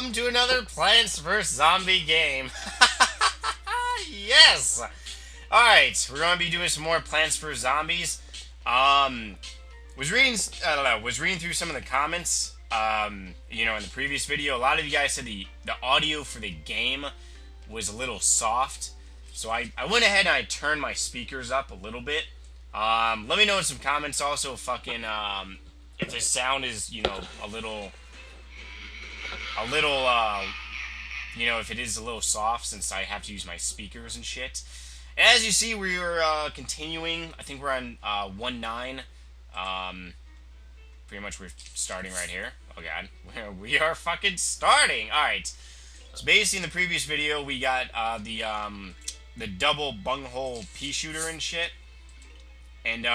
welcome to another Plants vs. Zombie game. Yes! Alright, we're gonna be doing some more Plants vs. Zombies. Was reading, I don't know, was reading through some of the comments, in the previous video. A lot of you guys said the audio for the game was a little soft. So I went ahead and I turned my speakers up a little bit. Let me know in some comments also if the sound is, a little, if it is a little soft since I have to use my speakers and shit. And as you see, we are continuing. I think we're on 1.9. Pretty much we're starting right here. Oh god, we are fucking starting. All right. So basically, in the previous video, we got the double bunghole pea shooter and shit. And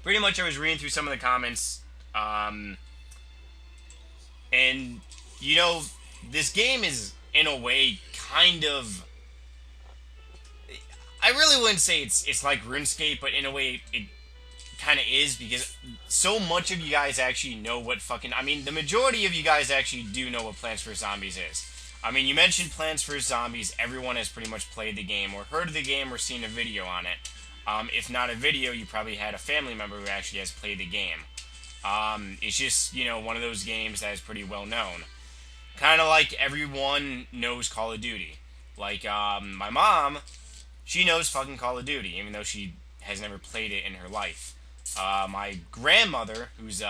pretty much I was reading through some of the comments. And this game is in a way kind of, I really wouldn't say it's like RuneScape, but in a way it kind of is, because so much of you guys actually know what the majority of you guys actually do know what Plants vs. Zombies is. I mean, you mentioned Plants vs. Zombies, everyone has pretty much played the game, or heard of the game, or seen a video on it. If not a video, you probably had a family member who actually has played the game. It's just, one of those games that is pretty well known. Kind of like everyone knows Call of Duty. Like, my mom, she knows fucking Call of Duty, even though she has never played it in her life. My grandmother, who's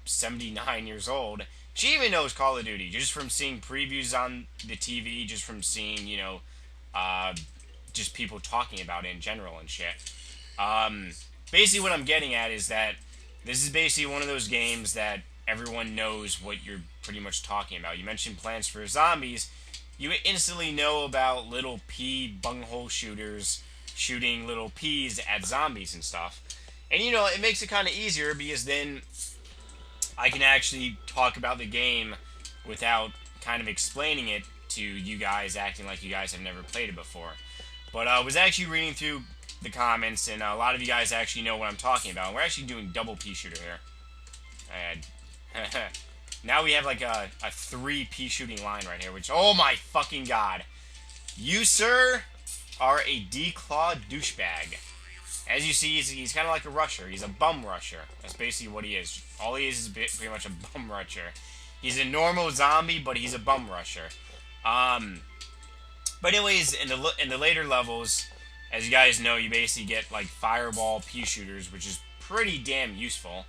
79 years old, she even knows Call of Duty, just from seeing previews on the TV, just from seeing, just people talking about it in general and shit. Basically what I'm getting at is that this is basically one of those games that everyone knows what you're pretty much talking about. You mentioned Plants vs. Zombies, you instantly know about little pea bunghole shooters shooting little peas at zombies and stuff. And it makes it kind of easier, because then I can actually talk about the game without kind of explaining it to you guys, acting like you guys have never played it before. But I was actually reading through the comments, and a lot of you guys actually know what I'm talking about. We're actually doing double pea shooter here. And now we have like a 3 pea shooting line right here, which, oh my fucking god. You, sir, are a declawed douchebag. As you see, he's kind of like a rusher. He's a bum rusher. That's basically what he is. All he is pretty much a bum rusher. He's a normal zombie, but he's a bum rusher. But anyways, in the later levels, as you guys know, you basically get like fireball pea shooters, which is pretty damn useful.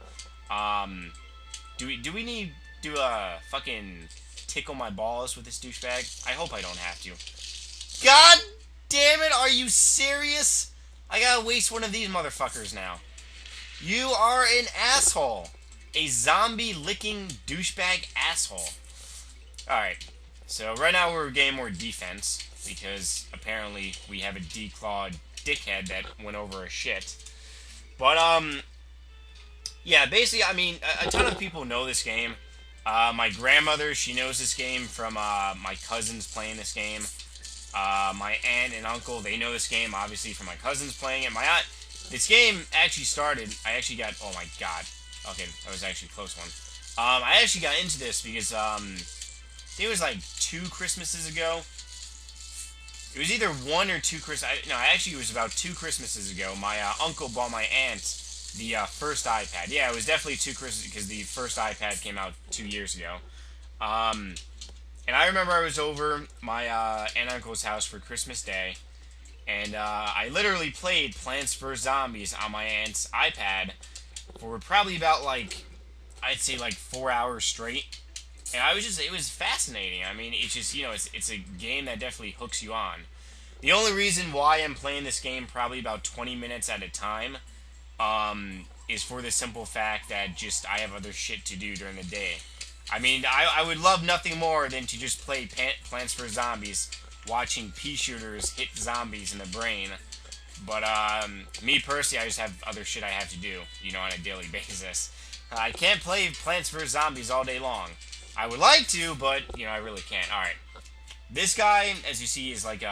Do we need to fucking tickle my balls with this douchebag? I hope I don't have to. God damn it! Are you serious? I gotta waste one of these motherfuckers now. You are an asshole. A zombie-licking douchebag asshole. Alright. So right now we're getting more defense, because apparently we have a declawed dickhead that went over a shit. But, yeah, basically, I mean, a ton of people know this game. My grandmother, she knows this game from, my cousins playing this game. My aunt and uncle, they know this game, obviously, from my cousins playing it. My aunt, this game actually started, I actually got, oh my god. Okay, that was actually a close one. I actually got into this because, I think it was like 2 Christmases ago. It was either 1 or 2 Christmas. No, actually it was about 2 Christmases ago. My uncle bought my aunt the first iPad. Yeah, it was definitely 2 Christmases, because the first iPad came out 2 years ago. And I remember I was over my aunt and uncle's house for Christmas Day, and I literally played Plants vs. Zombies on my aunt's iPad for probably about, like, I'd say like 4 hours straight. And it was fascinating. I mean, it's just, it's a game that definitely hooks you on. The only reason why I'm playing this game probably about 20 minutes at a time, is for the simple fact that just I have other shit to do during the day. I mean, I would love nothing more than to just play Plants vs. Zombies, watching pea shooters hit zombies in the brain. But, me personally, I just have other shit I have to do, on a daily basis. I can't play Plants vs. Zombies all day long. I would like to, but, I really can't. Alright. This guy, as you see, is like,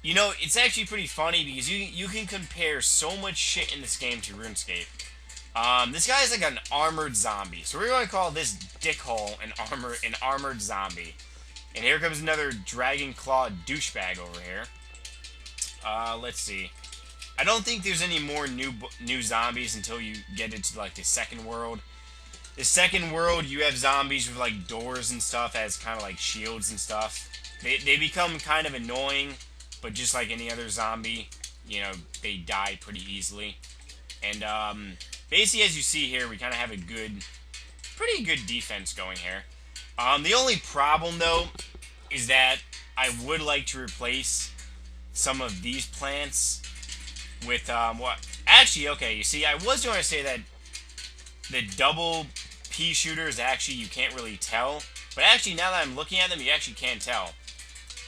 it's actually pretty funny, because you can compare so much shit in this game to RuneScape. This guy is like an armored zombie, so we're going to call this dickhole an armored zombie. And here comes another dragon claw douchebag over here. Let's see. I don't think there's any more new zombies until you get into like the second world. The second world, you have zombies with like doors and stuff as kind of like shields and stuff. They become kind of annoying, but just like any other zombie, you know, they die pretty easily. And basically, as you see here, we kind of have a pretty good defense going here. The only problem though is that I would like to replace some of these plants with what? Actually, okay. You see, I was going to say that the double pea shooters actually you can't really tell, but actually now that I'm looking at them, you actually can tell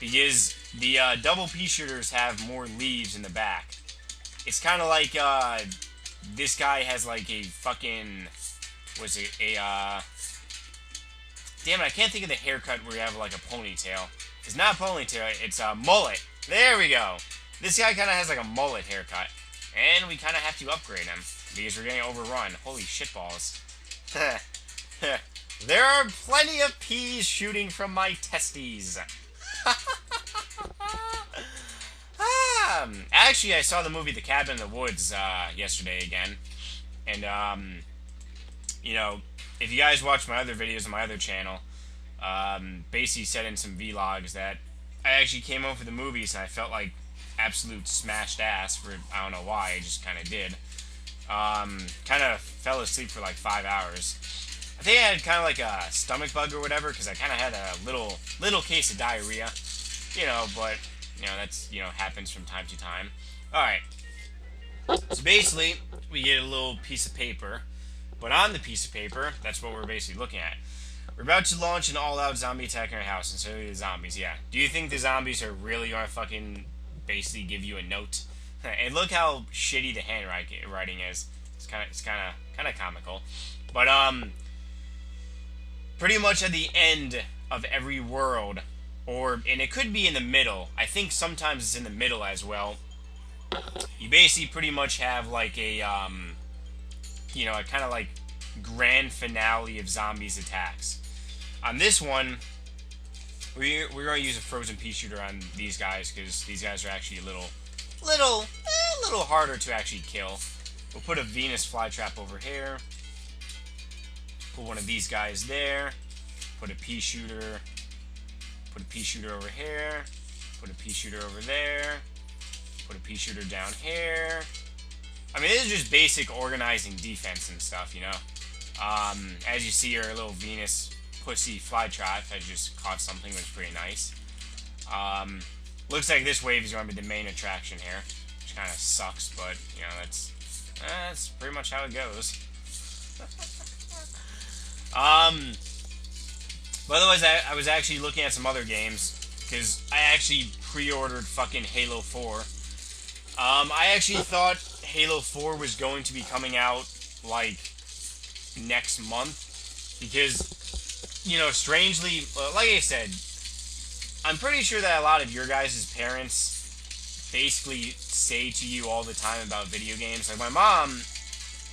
because the double pea shooters have more leaves in the back. It's kind of like this guy has like a fucking was it a damn it, I can't think of the haircut where you have like a ponytail. It's not a ponytail, it's a mullet. There we go. This guy kind of has like a mullet haircut. And we kind of have to upgrade him because we're getting overrun. Holy shitballs. There are plenty of peas shooting from my testes. Actually, I saw the movie The Cabin in the Woods yesterday again. And, you know, if you guys watch my other videos on my other channel, basically said in some vlogs that I actually came home for the movies and I felt like absolute smashed ass for, I don't know why, I just kind of did. Kind of fell asleep for like 5 hours. I think I had kind of like a stomach bug or whatever, because I kind of had a little case of diarrhea. You know, but, you know, that's, you know, happens from time to time. Alright. So basically, we get a little piece of paper. But on the piece of paper, that's what we're basically looking at. We're about to launch an all-out zombie attack on our house, and so the zombies, yeah. Do you think the zombies are really going to fucking basically give you a note? And look how shitty the handwriting is. It's kind of comical. But pretty much at the end of every world, and it could be in the middle. I think sometimes it's in the middle as well. You basically pretty much have like a you know, a kind of like grand finale of zombies attacks. On this one, we're going to use a frozen pea shooter on these guys because these guys are actually a little harder to actually kill. We'll put a Venus flytrap over here. Put one of these guys there. Put a pea shooter. Put a pea shooter over here. Put a pea shooter over there. Put a pea shooter down here. I mean, this is just basic organizing defense and stuff, you know. As you see, our little Venus pussy flytrap has just caught something, which is pretty nice. Looks like this wave is going to be the main attraction here, which kind of sucks, but, you know, that's pretty much how it goes. But otherwise, I was actually looking at some other games, because I actually pre-ordered fucking Halo 4. I actually thought Halo 4 was going to be coming out, like, next month, because, you know, strangely, like I said, I'm pretty sure that a lot of your guys' parents basically say to you all the time about video games. Like, my mom,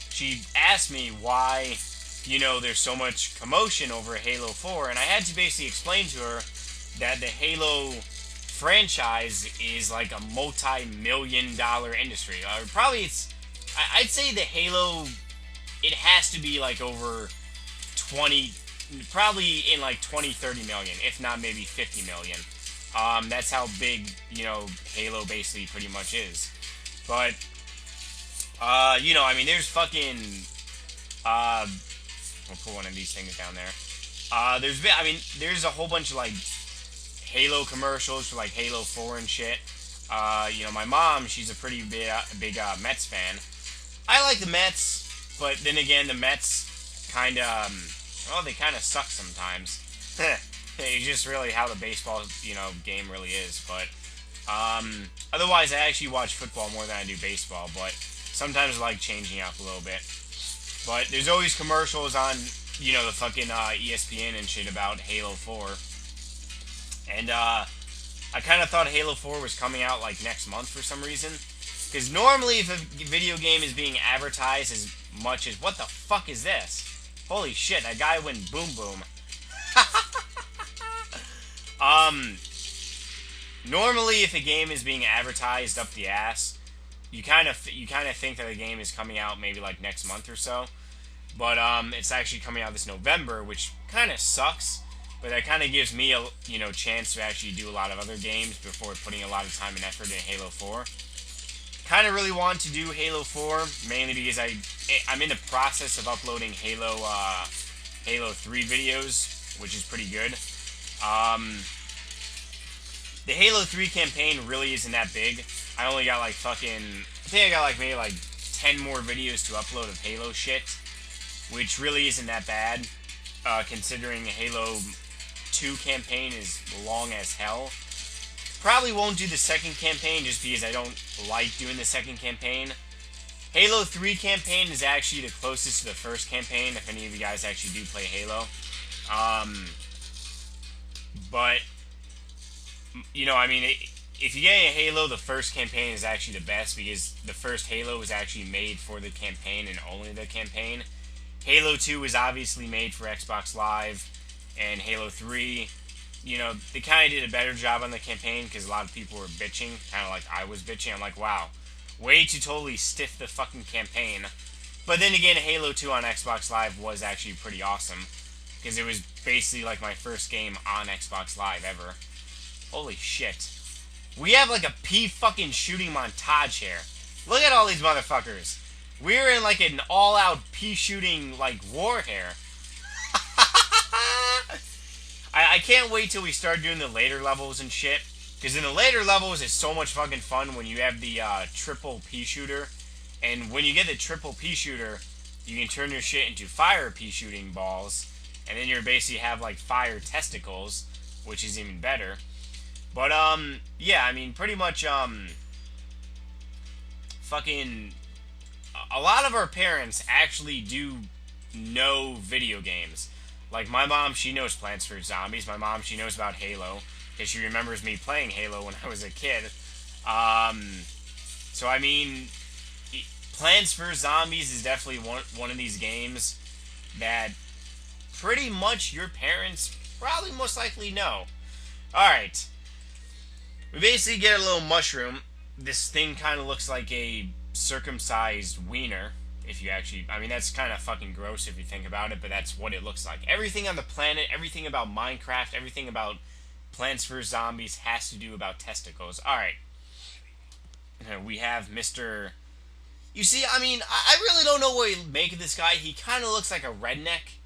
she asked me why, you know, there's so much commotion over Halo 4, and I had to basically explain to her that the Halo franchise is like a multi-million-dollar industry. Probably I'd say the Halo, it has to be like over 20, probably in like 20, 30 million, if not maybe 50 million. That's how big, you know, Halo basically pretty much is. But, you know, I mean, there's fucking, we'll put one of these things down there. There's a whole bunch of like Halo commercials for like Halo 4 and shit. You know, my mom, she's a pretty big Mets fan. I like the Mets, but then again, the Mets kind of, well, they kind of suck sometimes. It's just really how the baseball, you know, game really is. But otherwise, I actually watch football more than I do baseball. But sometimes I like changing up a little bit. But there's always commercials on, you know, the fucking ESPN and shit about Halo 4. And I kind of thought Halo 4 was coming out like next month for some reason. Because normally if a video game is being advertised as much as... What the fuck is this? Holy shit, that guy went boom boom. Normally, if a game is being advertised up the ass, you kind of think that the game is coming out maybe like next month or so. But it's actually coming out this November, which kind of sucks. But that kind of gives me a chance to actually do a lot of other games before putting a lot of time and effort in Halo 4. Kind of really want to do Halo 4, mainly because I'm in the process of uploading Halo 3 videos, which is pretty good. The Halo 3 campaign really isn't that big. I only got like I think I got like maybe like 10 more videos to upload of Halo shit, which really isn't that bad, considering Halo 2 campaign is long as hell. Probably won't do the second campaign just because I don't like doing the second campaign. Halo 3 campaign is actually the closest to the first campaign, if any of you guys actually do play Halo. But, I mean, if you get a Halo, the first campaign is actually the best because the first Halo was actually made for the campaign and only the campaign. Halo 2 was obviously made for Xbox Live, and Halo 3, they kind of did a better job on the campaign because a lot of people were bitching, kind of like I was bitching. I'm like, wow, way to totally stiff the fucking campaign. But then again, Halo 2 on Xbox Live was actually pretty awesome because it was basically like my first game on Xbox Live ever. Holy shit. We have like a pea fucking shooting montage here. Look at all these motherfuckers. We're in like an all-out pea shooting like war here. I can't wait till we start doing the later levels and shit. Because in the later levels, it's so much fucking fun when you have the triple pea shooter. And when you get the triple pea shooter, you can turn your shit into fire pea shooting balls. And then you basically have like fire testicles, which is even better. But, yeah, I mean, pretty much, fucking, a lot of our parents actually do know video games. Like, my mom, she knows Plants vs. Zombies. My mom, she knows about Halo, because she remembers me playing Halo when I was a kid. So, I mean, Plants vs. Zombies is definitely one of these games that pretty much your parents probably most likely know. Alright. We basically get a little mushroom. This thing kind of looks like a circumcised wiener. If you actually... I mean, that's kind of fucking gross if you think about it, but that's what it looks like. Everything on the planet, everything about Minecraft, everything about Plants vs. Zombies has to do about testicles. Alright. We have Mr... You see, I mean, I really don't know what to make of this guy. He kind of looks like a redneck.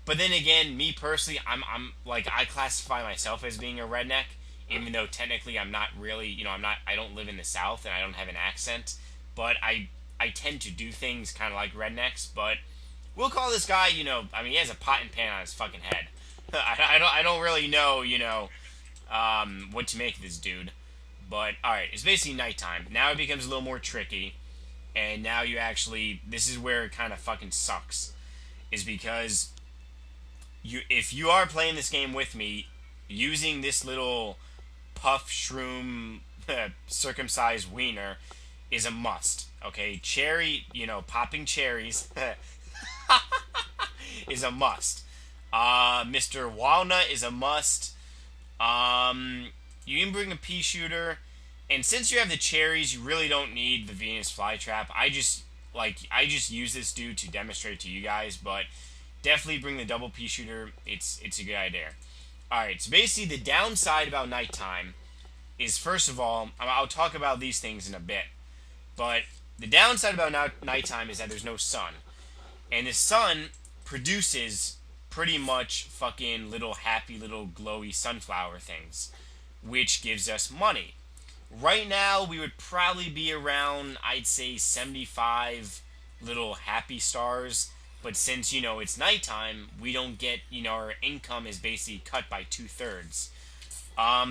But then again, me personally, I'm like, I classify myself as being a redneck. Even though technically I'm not really, I don't live in the South and I don't have an accent. But I tend to do things kind of like rednecks. But we'll call this guy, I mean, he has a pot and pan on his fucking head. I don't really know, what to make of this dude. But, alright, it's basically nighttime. Now it becomes a little more tricky. And now you actually, this is where it kind of fucking sucks. Is because, if you are playing this game with me, using this little puff shroom circumcised wiener is a must. Okay, cherry, popping cherries is a must. Mr. Walnut is a must. You can bring a pea shooter, and since you have the cherries, you really don't need the Venus flytrap. I just use this dude to demonstrate to you guys, but definitely bring the double pea shooter. It's a good idea. Alright, so basically the downside about nighttime is, first of all, I'll talk about these things in a bit, but the downside about nighttime is that there's no sun. And the sun produces pretty much fucking little happy little glowy sunflower things, which gives us money. Right now, we would probably be around, I'd say, 75 little happy stars. But since, it's nighttime, we don't get, our income is basically cut by 2/3.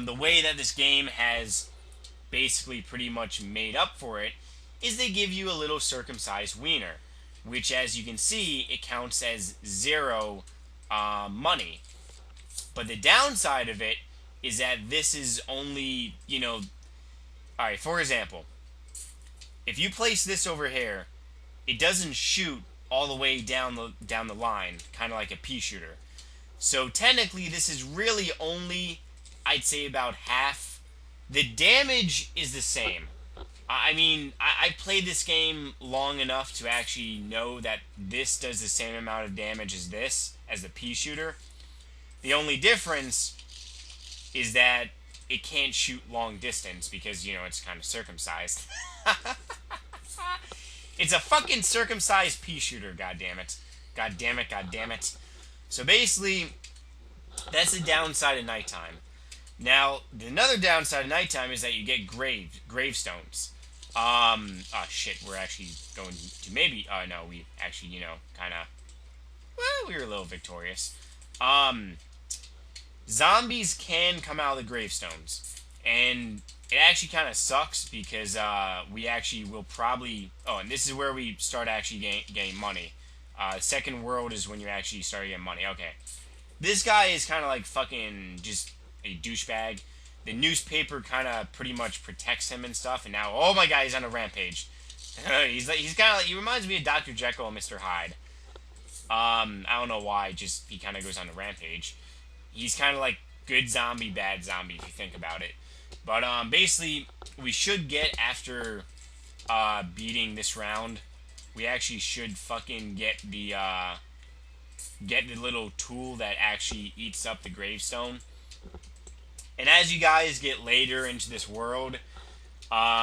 The way that this game has basically pretty much made up for it is they give you a little circumcised wiener, which, as you can see, it counts as 0 money. But the downside of it is that this is only, alright, for example, if you place this over here, it doesn't shoot all the way down the line, kind of like a pea shooter. So technically, this is really only, I'd say, about half. The damage is the same. I mean, I played this game long enough to actually know that this does the same amount of damage as this, as the pea shooter. The only difference is that it can't shoot long distance because, you know, it's kind of circumcised. It's a fucking circumcised pea shooter, goddammit. God damn it, god damn it. So basically, that's the downside of nighttime. Now, another downside of nighttime is that you get gravestones. Oh shit, we're actually going to maybe, no, we actually, you know, kind of, well, we were a little victorious. Zombies can come out of the gravestones, and it actually kind of sucks because, we actually will probably, oh, and this is where we start actually getting money. Second world is when you actually start getting money. Okay. This guy is kind of like fucking just a douchebag. The newspaper kind of pretty much protects him and stuff, and now, oh my god, he's on a rampage. He's kind of like, he reminds me of Dr. Jekyll and Mr. Hyde. I don't know why, just he kind of goes on a rampage. He's kind of like good zombie, bad zombie, if you think about it. But basically, we should get, after beating this round, we actually should fucking get the little tool that actually eats up the gravestone. And as you guys get later into this world,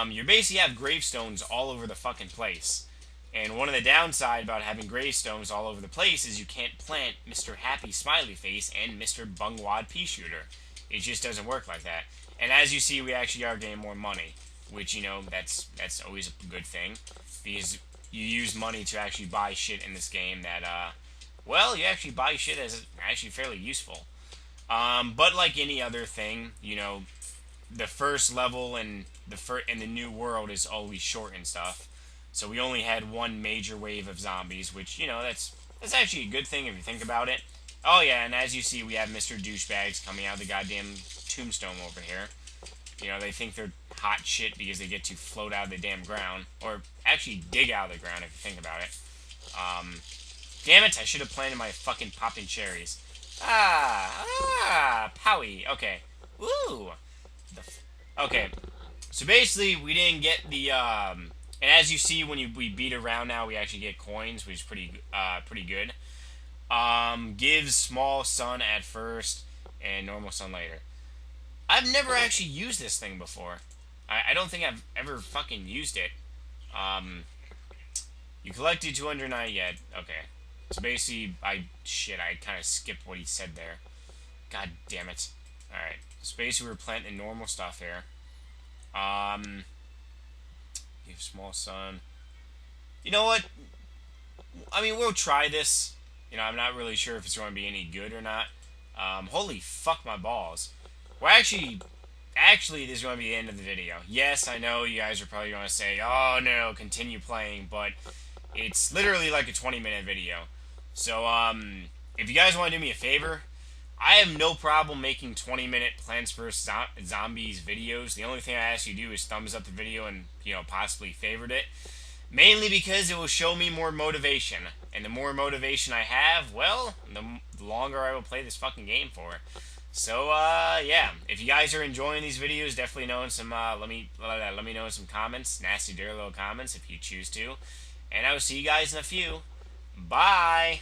you basically have gravestones all over the fucking place. And one of the downside about having gravestones all over the place is you can't plant Mr. Happy Smiley Face and Mr. Bungwad Pea Shooter. It just doesn't work like that. And as you see, we actually are getting more money, which, you know, that's always a good thing, because you use money to actually buy shit in this game that, well, you actually buy shit as actually fairly useful. But like any other thing, you know, the first level and the new world is always short and stuff. So we only had one major wave of zombies, which, you know, that's actually a good thing if you think about it. Oh yeah, and as you see, we have Mr. Douchebags coming out of the goddamn tombstone over here. You know, they think they're hot shit because they get to float out of the damn ground, or actually dig out of the ground if you think about it. Damn it, I should have planted my fucking popping cherries. Powie. Okay. Woo. Okay. So basically, we didn't get the, and as you see, when we beat around now, we actually get coins, which is pretty good. Gives small sun at first, and normal sun later. I've never actually used this thing before. I don't think I've ever fucking used it. You collected 290 yet. Okay. So basically, I kind of skipped what he said there. God damn it. Alright. So basically, we're planting normal stuff here. Give small sun. You know what? I mean, we'll try this. You know, I'm not really sure if it's going to be any good or not. Holy fuck my balls. Well, actually, this is going to be the end of the video. Yes, I know you guys are probably going to say, oh no, continue playing, but it's literally like a 20-minute video. So, if you guys want to do me a favor, I have no problem making 20-minute Plants vs. Zombies videos. The only thing I ask you to do is thumbs up the video and, you know, possibly favorite it. Mainly because it will show me more motivation. And the more motivation I have, well, the longer I will play this fucking game for. So, yeah. If you guys are enjoying these videos, definitely know in some, let me know in some comments. Nasty, dirty little comments if you choose to. And I will see you guys in a few. Bye!